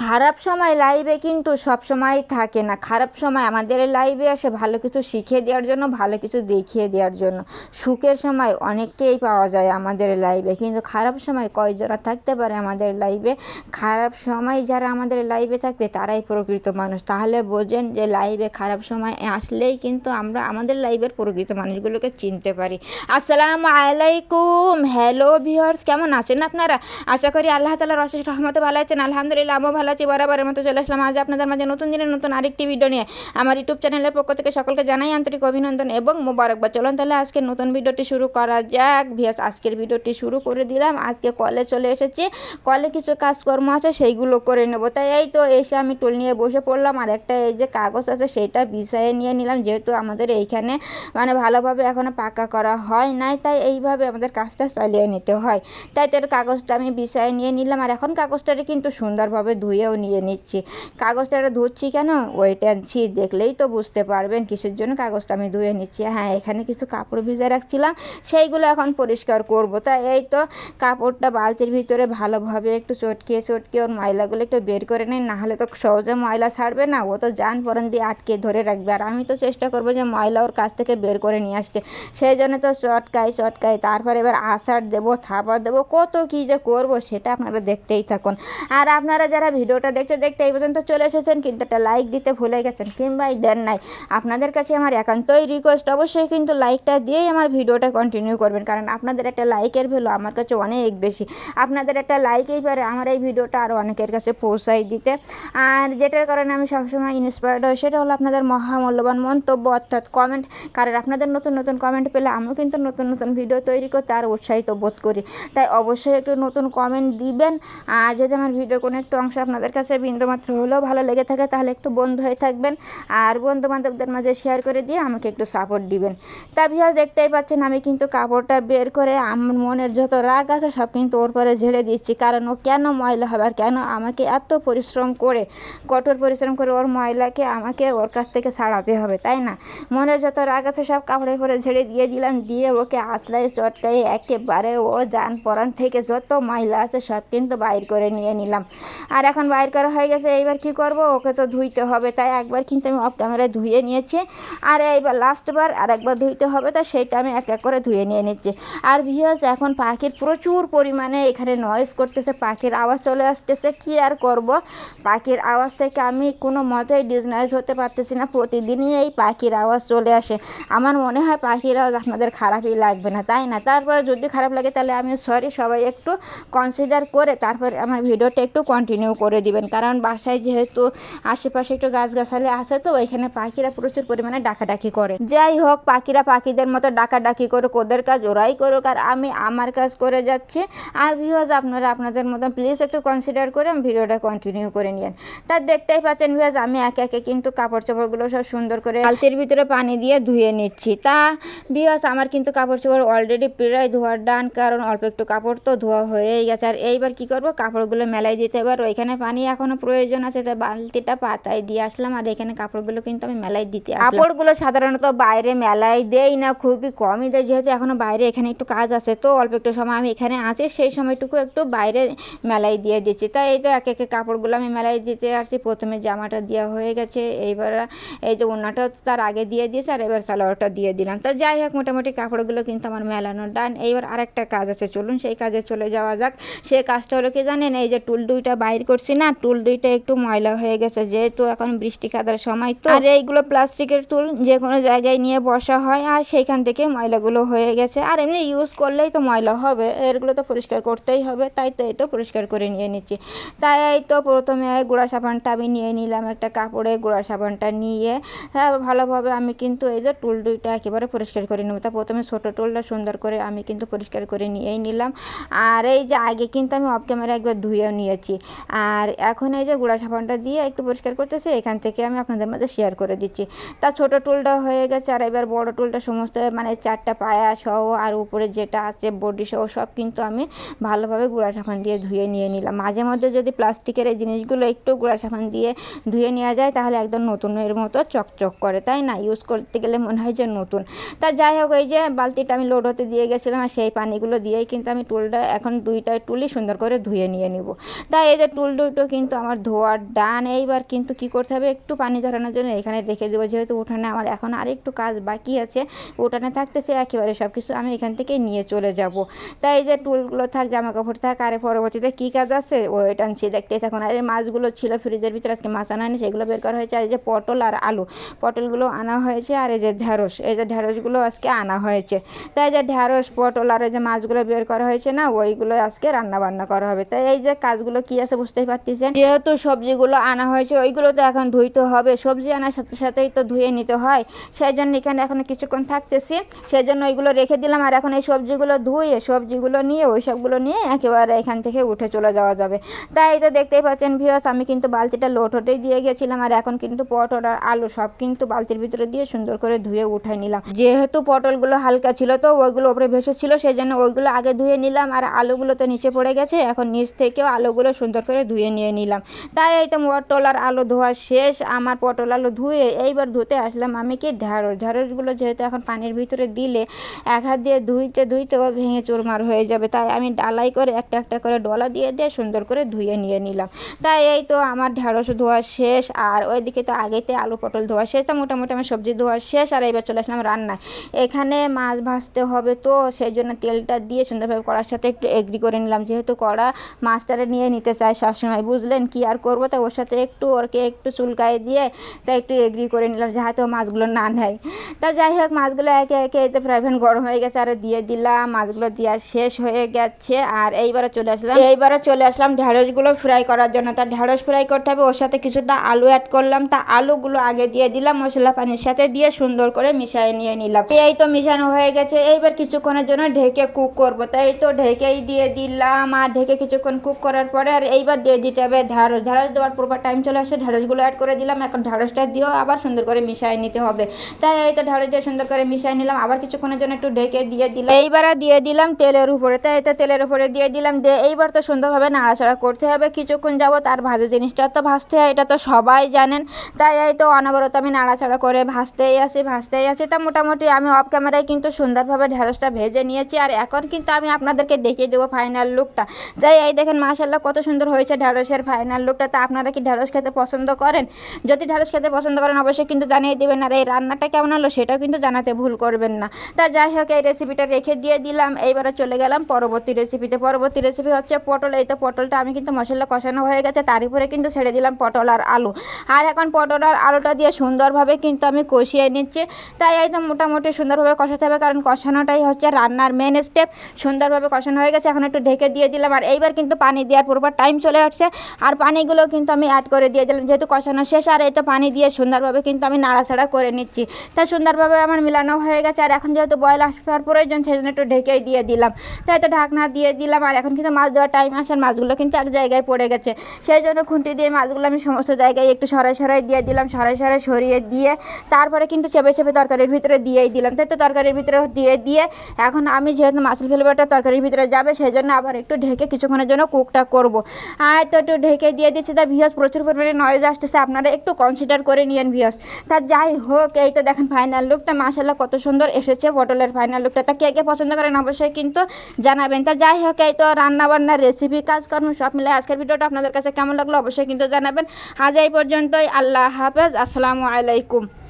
খারাপ সময় লাইভে কিন্তু সব সময় থাকে না। খারাপ সময় আমাদের লাইভে আসে ভালো কিছু শিখিয়ে দেওয়ার জন্য, ভালো কিছু দেখিয়ে দেওয়ার জন্য। সুখের সময় অনেককেই পাওয়া যায় আমাদের লাইভে, কিন্তু খারাপ সময় কয়জনা থাকতে পারে আমাদের লাইভে। খারাপ সময় যারা আমাদের লাইভে থাকবে তারাই প্রকৃত মানুষ। তাহলে বোঝেন যে লাইভে খারাপ সময় আসলেই কিন্তু আমরা আমাদের লাইভের প্রকৃত মানুষগুলোকে চিনতে পারি। আসসালামু আলাইকুম, হ্যালো ভিউয়ার্স, কেমন আছেন আপনারা? আশা করি আল্লাহ তাআলার অশেষ রহমতে ভালো আছেন। আলহামদুলিল্লাহ, আমিও ভালো আছি। বরাবরের মতো চলে আসলাম আজ আপনাদের মাঝে নতুন দিনের নতুন আরেকটি ভিডিও নিয়ে। আমার ইউটিউব চ্যানেলের পক্ষ থেকে সকলকে জানাই আন্তরিক অভিনন্দন এবং মোবারকবাদ। চলুন তাহলে আজকে নতুন ভিডিওটি শুরু করা যাক। ভিউয়ার্স, আজকের ভিডিওটি শুরু করে দিলাম। আজকে কলে চলে এসেছি, কলে কিছু কাজকর্ম আছে সেইগুলো করে নেব। তাই এই তো এসে আমি টুল নিয়ে বসে পড়লাম, আর একটা এই যে কাগজ আছে সেইটা বিছায়ে নিয়ে নিলাম, যেহেতু আমাদের এইখানে ভালোভাবে এখনও পাকা করা হয় নাই, তাই এইভাবে আমাদের কাজটা চালিয়ে নিতে হয়। তাই তো কাগজটা আমি বিছায়ে নিয়ে নিলাম, আর এখন কাগজটাকে কিন্তু সুন্দরভাবে ধুয়েও নিয়ে নিচ্ছি। কাগজটা ধুচ্ছি কেন, ওইটা দেখলেই তো বুঝতে পারবেন কিসের জন্য কাগজটা আমি ধুয়ে নিচ্ছি। হ্যাঁ, এখানে কিছু কাপড় ভিজে রাখছিলাম, সেইগুলো এখন পরিষ্কার করব। তাই এই তো কাপড়টা বালতির ভিতরে ভালোভাবে একটু চটকিয়ে ওর ময়লাগুলো একটু বের করে নিই, নাহলে তো সহজে ময়লা ছাড়বে না, ও তো জান পরান দিয়ে আটকে ধরে রাখবে। আর আমি তো চেষ্টা করবো যে ময়লা ওর কাছ থেকে বের করে নিয়ে আসতে, সেই জন্য তো চটকাই তারপরে এবার আছাড় দেবো, থাপা দেবো, কত কী যে করবো সেটা আপনারা দেখতেই থাকুন। আর আপনারা যারা ভিডিওটা দেখতে এই পর্যন্ত চলে এসেছেন কিন্তু একটা লাইক দিতে ভুলে গেছেন কিংবা দেন নাই, আপনাদের কাছে আমার একান্তই রিকোয়েস্ট, অবশ্যই কিন্তু লাইকটা দিয়েই আমার ভিডিওটা কন্টিনিউ করবেন, কারণ আপনাদের একটা লাইকের ভ্যালু আমার কাছে অনেক বেশি। আপনাদের একটা লাইকেই পারে আমার এই ভিডিওটা আরও অনেকের কাছে পৌঁছাই দিতে। আর যেটার কারণে আমি সবসময় ইন্সপায়ার্ড হই সেটা হলো আপনাদের মহামূল্যবান মন্তব্য, অর্থাৎ কমেন্ট। কারণ আপনাদের নতুন কমেন্ট পেলে আমিও কিন্তু নতুন ভিডিও তৈরি করতে আর উৎসাহিত বোধ করি। তাই অবশ্যই একটু নতুন কমেন্ট দিবেন। আর যদি আমার ভিডিওর কোনো একটু অংশ আপনাদের কাছে বিন্দুমাত্র হলেও ভালো লেগে থাকে তাহলে একটু বন্ধু হয়ে থাকবেন, আর বন্ধু বান্ধবদের মাঝে শেয়ার করে দিয়ে আমাকে একটু সাপোর্ট দিবেন। তা ভিউয়ার্স, দেখতেই পাচ্ছেন আমি কিন্তু কাপড়টা বের করে আমার মনের যত রাগ আছে সব কিন্তু ওর পরে ঝেড়ে দিচ্ছি, কারণ ও কেন ময়লা হবে আর কেন আমাকে এত পরিশ্রম করে, কঠোর পরিশ্রম করে ওর ময়লাকে আমাকে ওর কাছ থেকে ছাড়াতে হবে, তাই না? মনের যত রাগ আছে সব কাপড়ের পরে ঝেড়ে দিয়ে দিলাম, দিয়ে ওকে আঁচড়াই চটকাই একেবারে ও জান পরান থেকে যত ময়লা আছে সব কিন্তু বাইর করে নিয়ে নিলাম। আর এখন বাইর করা হয়ে গেছে, এইবার কি করব, ওকে তো ধুইতে হবে। তাই একবার কিন্তু আমি অফ ক্যামেরায় ধুয়ে নিয়েছি, আর এইবার লাস্টবার আর একবার ধুইতে হবে, তাই সেইটা আমি এক করে ধুয়ে নিয়ে নিচ্ছি। আর ভিউয়ার্স, এখন পাখির প্রচুর পরিমাণে এখানে নয়েজ করতেছে, পাখির আওয়াজ চলে আসতেছে। কি আর করব, পাখির আওয়াজ থেকে আমি কোনো মতেই ডিসনাইজ হতে পারতেছি না। প্রতিদিনই এই পাখির আওয়াজ চলে আসে। আমার মনে হয় পাখির আওয়াজ আপনাদের খারাপই লাগবে না, তাই না? তারপরে যদি খারাপ লাগে তাহলে আমি সরি, সবাই একটু কনসিডার করে তারপরে আমার ভিডিওটা একটু কন্টিনিউ করে দিবেন, কারণ বাসায় যেহেতু আশেপাশে একটু গাছগাছালি আছে তো ওইখানে পাখিরা প্রচুর পরিমাণে ডাকাডাকি করে। যাই হোক, পাখিরা পাখিদের মতো ডাকাডাকি করুক, ওদের কাজ ওরাই করুক, আর আমি আমার কাজ করে যাচ্ছি। আর ভিউয়ার্স, আপনারা আপনাদের মতন প্লিজ একটু কনসিডার করে ভিডিওটা কন্টিনিউ করে নিন। তার দেখতেই পাচ্ছেন ভিউয়ার্স, আমি একে কিন্তু কাপড় চোপড়গুলো সব সুন্দর করে বালতির ভিতরে পানি দিয়ে ধুয়ে নিচ্ছি। তা ভিউয়ার্স, আমার কিন্তু কাপড় চোপড় অলরেডি প্রায় ধোয়ার ডান, কারণ অল্প একটু কাপড় তো ধোয়া হয়েই গেছে। আর এইবার কি করব, কাপড়গুলো মেলাই দিতে, এবার ওইখানে পানি এখনও প্রয়োজন আছে, তাই বালতিটা পাতায় দিয়ে আসলাম, আর এখানে কাপড়গুলো কিন্তু আমি মেলাই দিতে আসলাম। কাপড়গুলো সাধারণত বাইরে মেলাই দেই না, খুবই কমই দেয়, যেহেতু এখনও বাইরে এখানে একটু কাজ আছে তো অল্প একটু সময় আমি এখানে আছি, সেই সময়টুকু একটু বাইরে মেলাই দিয়ে দিচ্ছি। তাই এই তো একে কাপড়গুলো আমি মেলাই দিতে আসছি। প্রথমে জামাটা দেওয়া হয়ে গেছে, এইবার এই যে ওড়নাটাও তার আগে দিয়ে দিয়েছে, আর এবার সালোয়ারটা দিয়ে দিলাম। তা যাই হোক, মোটামুটি কাপড়গুলো কিন্তু আমার মেলানো ডান। এইবার আরেকটা কাজ আছে, চলুন সেই কাজে চলে যাওয়া যাক। সে কাজটা হলো কি জানেন, এই যে টুল দুইটা বাইর করছি না, টুল দুইটা একটু ময়লা হয়ে গেছে, যেহেতু এখন বৃষ্টি কাদার সময় তো। আর এইগুলো প্লাস্টিকের টুল, যে কোনো জায়গায় নিয়ে বসা হয়, আর সেইখান থেকে ময়লাগুলো হয়ে গেছে। আর এমনি ইউজ করলেই তো ময়লা হবে, এগুলো তো পরিষ্কার করতেই হবে, তাই তো এই তো পরিষ্কার করে নিয়ে নিচ্ছি। তাই এই তো প্রথমে গুঁড়া সাবানটা আমি নিয়ে নিলাম, একটা কাপড়ে গুঁড়া সাবানটা নিয়ে ভালোভাবে আমি কিন্তু এই যে টুল দুইটা একেবারে পরিষ্কার করে নেব। তা প্রথমে ছোটো টুলটা সুন্দর করে আমি কিন্তু পরিষ্কার করে নিয়েই নিলাম। আর এই যে আগে কিন্তু আমি অফ ক্যামেরা একবার ধুয়েও নিয়েছি, আর এখন এই যে গুঁড়া সাবানটা দিয়ে একটু পরিষ্কার করতেছি, এখান থেকে আমি আপনাদের মধ্যে শেয়ার করে দিচ্ছি। তা ছোটো টুলটা হয়ে গেছে, আর এবার বড় টুলটা সমস্ত চারটা পায়া সহ আর উপরে যেটা আছে বডি সহ সব কিন্তু আমি ভালোভাবে গুঁড়া সাবান দিয়ে ধুয়ে নিয়ে নিলাম। মাঝে মধ্যে যদি প্লাস্টিকের এই জিনিসগুলো একটু গুঁড়া সাবান দিয়ে ধুয়ে নেওয়া যায় তাহলে একদম নতুনের মতো চকচক করে, তাই না? ইউজ করতে গেলে মনে হয় যে নতুন। তা যাই হোক, এই যে বালতিটা আমি লোড হতে দিয়ে গেছিলাম, আর সেই পানিগুলো দিয়েই কিন্তু আমি টুলটা এখন দুইটা টুলই সুন্দর করে ধুয়ে নিয়ে নিব। তাই এই যে টুল দুটো কিন্তু আমার ধোয়ার ডান। এইবার কিন্তু কি করতে হবে, একটু পানি ঝরানোর জন্য এখানে রেখে দেবো, যেহেতু উঠানে আমার এখন আরেকটু কাজ বাকি আছে। উঠানে থাকতেছে একেবারে সব কিছু আমি এখান থেকে নিয়ে চলে যাব। তাই এই যে টুলগুলো থাক, জামা কাপড় থাক, আর পরবর্তীতে কী কাজ আছে ওইটা আনছি, দেখতেই থাকুন। আর এই মাছগুলো ছিল ফ্রিজের ভিতরে, আজকে মাছ আনা হয়নি, সেগুলো বের করা হয়েছে। আর এই যে পটল আর আলু, পটলগুলো আনা হয়েছে। আর এই যে ঢ্যাঁড়স, এই যে ঢ্যাঁড়সগুলো আজকে আনা হয়েছে। তাই যে ঢ্যাঁড়স, পটল আর এই যে মাছগুলো বের করা হয়েছে না, ওইগুলো আজকে রান্না বান্না করা হবে। তাই এই যে কাজগুলো কি আছে বুঝতেই পারতেছেন। যেহেতু সবজিগুলো আনা হয়েছে ওইগুলো তো এখন ধুইতে হবে, সবজি আনার সাথে সাথেই তো ধুয়ে নিতে হয়। সেই জন্য এখানে এখন কিছুক্ষণ থাকতেছি, সেই জন্য ওইগুলো রেখে দিলাম। আর এখন এই সবজিগুলো ধুয়ে, সবজিগুলো নিয়ে, ওই সবগুলো নিয়ে একেবারে এখান থেকে উঠে চলে যাওয়া যাবে। তাই তো দেখতেই পাচ্ছেন ভিউয়ার্স, আমি কিন্তু বালতিটা লোড হতেই দিয়ে গেছিলাম। আর এখন কিন্তু পটল আর আলু সব কিন্তু বালতির ভিতরে দিয়ে সুন্দর করে ধুয়ে উঠাই নিলাম। যেহেতু পটলগুলো হালকা ছিল তো ওইগুলো উপরে ভেসে ছিল, সেই জন্য ওইগুলো আগে ধুয়ে নিলাম। আর আলুগুলো তো নিচে পড়ে গেছে, এখন নিচ থেকেও আলুগুলো সুন্দর করে ধুয়ে নিয়ে নিলাম। তাই এই তো পটল আর আলু ধোয়া শেষ আমার। পটল আলু ধুয়ে এইবার ধুতে আসলাম আমি কি ঢ্যাঁড়সগুলো, যেহেতু এখন পানির ভিতরে দিলে এক হাত দিয়ে ধুইতে ধুইতে ও ভেঙে চুরমার হয়ে যাবে। তাই আমি ডালাই করে একটা একটা করে ডলা দিয়ে সুন্দর করে ধুয়ে নিয়ে নিলাম। তাই এই তো আমার ঢ্যাঁড়স ধোয়া শেষ। আর ওইদিকে তো আগেতে আলু পটল ধোয়া শেষ, তা মোটামুটি আমার সবজি ধোয়া শেষ। আর এবার চলে আসলাম রান্নায়। এখানে মাছ ভাজতে হবে, তো সেই জন্য তেলটা দিয়ে সুন্দরভাবে কড়ার সাথে একটু এগ্রি করে নিলাম, যেহেতু কড়া মাছটারে নিয়ে নিতে চাই সবসময়, বুঝলেন কি আর করবো। তাই ওর সাথে একটু ওরকে একটু চুলকায় দিয়ে তাই একটু এগ্রি করে নিলাম, যাতে ও মাছগুলো না নেয়। তা যাই হোক, মাছগুলো একে একে এই তো ফ্রাই প্যান গরম হয়ে গেছে, আর দিয়ে দিলাম। মাছগুলো দেওয়া শেষ হয়ে গেছে। আর এইবারে চলে আসলাম ঢ্যাঁড়সগুলো ফ্রাই করার জন্য। তা ঢ্যাঁড়স ফ্রাই করতে হবে, ওর সাথে কিছুটা আলু অ্যাড করলাম। তা আলুগুলো আগে দিয়ে দিলাম, মশলা পানির সাথে দিয়ে সুন্দর করে মিশিয়ে নিয়ে নিলাম। এই তো মিশানো হয়ে গেছে, এইবার কিছুক্ষণের জন্য ঢেকে কুক করবো। তাই তো ঢেকেই দিয়ে দিলাম। আর ঢেকে কিছুক্ষণ কুক করার পরে আর এইবার দিয়ে দিতে হবে ঢ্যাঁড়স দেওয়ার প্রপার টাইম চলে আসে, ঢ্যাঁড়সগুলো অ্যাড করে দিলাম। এখন ঢ্যাঁড়সটা দিয়েও আবার সুন্দর করে মিশিয়ে নিতে হবে। তাই এই তো ঢ্যাঁড়স দিয়ে সুন্দর করে মিশিয়ে নিলাম, আবার কিছুক্ষণের জন্য একটু ঢেকে দিয়ে দিলাম। এইবার দিয়ে দিলাম তেলের উপরে। তাই এটা তেলের উপরে দিয়ে দিলাম, দিয়ে এইবার তো সুন্দরভাবে নাড়াচাড়া করতে হবে কিছুক্ষণ যাবো। তার ভাজা জিনিসটা তো ভাজতে হয়, এটা তো সবাই জানেন। তাই এই তো অনবরত আমি নাড়াচাড়া করে ভাজতেই আছি। তা মোটামুটি আমি অফ ক্যামেরায় কিন্তু সুন্দরভাবে ঢ্যাঁড়সটা ভেজে নিয়েছি। আর এখন কিন্তু আমি আপনাদেরকে দেখিয়ে দেবো ফাইনাল লুকটা। তাই এই দেখেন মাশাআল্লাহ কত সুন্দর হয়েছে ঢ্যাঁড়সের ফাইনাল লুকটা। তা আপনারা কি ঢ্যাঁড়স খেতে পছন্দ করেন? যদি ঢ্যাঁড়স খেতে পছন্দ করেন অবশ্যই কিন্তু জানিয়ে দেবেন। আর এই রান্নাটা কেমন হলো সেটাও কিন্তু জানাতে ভুল করবেন না। তা যাই হোক, এই রেসিপিটা রেখে দিয়ে দিলাম। এইবারে চলে গেলাম পরবর্তী রেসিপিতে। পরবর্তী রেসিপি হচ্ছে পটল। এই তো পটলটা আমি কিন্তু মশলা কষানো হয়ে গেছে, তার উপরে কিন্তু ছেড়ে দিলাম পটল আর আলু। আর এখন পটল আর আলুটা দিয়ে সুন্দরভাবে কিন্তু আমি কষিয়ে নিচ্ছি। তাই একদম মোটামুটি সুন্দরভাবে কষাতে হবে, কারণ কষানোটাই হচ্ছে রান্নার মেন স্টেপ। সুন্দরভাবে কষানো হয়ে গেছে, এখন একটু ঢেকে দিয়ে দিলাম। আর এইবার কিন্তু পানি দেওয়ার পুরোপুরি টাইম চলে আসছে। আর পানিগুলো কিন্তু আমি অ্যাড করে দিয়ে দিলাম, যেহেতু কষানো শেষ। আর এই তো পানি দিয়ে সুন্দরভাবে কিন্তু আমি নাড়াচাড়া করে নিচ্ছি। তাই সুন্দরভাবে আমার মিলানো হয়ে গেছে। আর এখন যেহেতু বয়েল আসার প্রয়োজন, সেই জন্য একটু ঢেকেই দিয়ে দিলাম। তাই তো ঢাকনা দিয়ে দিলাম। আর এখন কিন্তু মাছ দেওয়ার টাইম আসে, মাছগুলো কিন্তু এক জায়গায় পড়ে গেছে, সেই জন্য খুন্তি দিয়ে মাছগুলো আমি সমস্ত জায়গায় একটু সরাই দিয়ে দিলাম। সরাই সরিয়ে দিয়ে তারপরে কিন্তু চেপে তরকারির ভিতরে দিয়েই দিলাম। তাই তো তরকারির ভিতরে দিয়ে এখন আমি যেহেতু মাছের ফ্লেভারটা তরকারির ভিতরে যাবে, সেই জন্য আবার একটু ঢেকে কিছুক্ষণের জন্য কুকটা করব। আর তো একটু ঢেকে দিয়ে দিচ্ছি। তা ভিউয়ার্স প্রচুর পরিমাণে নয়েজ আসতেছে, আপনারা একটু কনসিডার করে নিয়েন ভিউয়ার্স। তা যাই হোক, এই তো দেখেন ফাইনাল লুকটা মাশাআল্লাহ কত সুন্দর এসেছে পটলের ফাইনাল লুকটা। তা কে পছন্দ করেন অবশ্যই কিন্তু জানাবেন। তা যাই হোক, এই তো রান্নাবান্নার রেসিপি কাজকর্ম সব মিলে আজকের ভিডিওটা আপনাদের কাছে কেমন লাগলো অবশ্যই কিন্তু জানাবেন। আজ এই পর্যন্তই, আল্লাহ হাফেজ, আসসালামু আলাইকুম।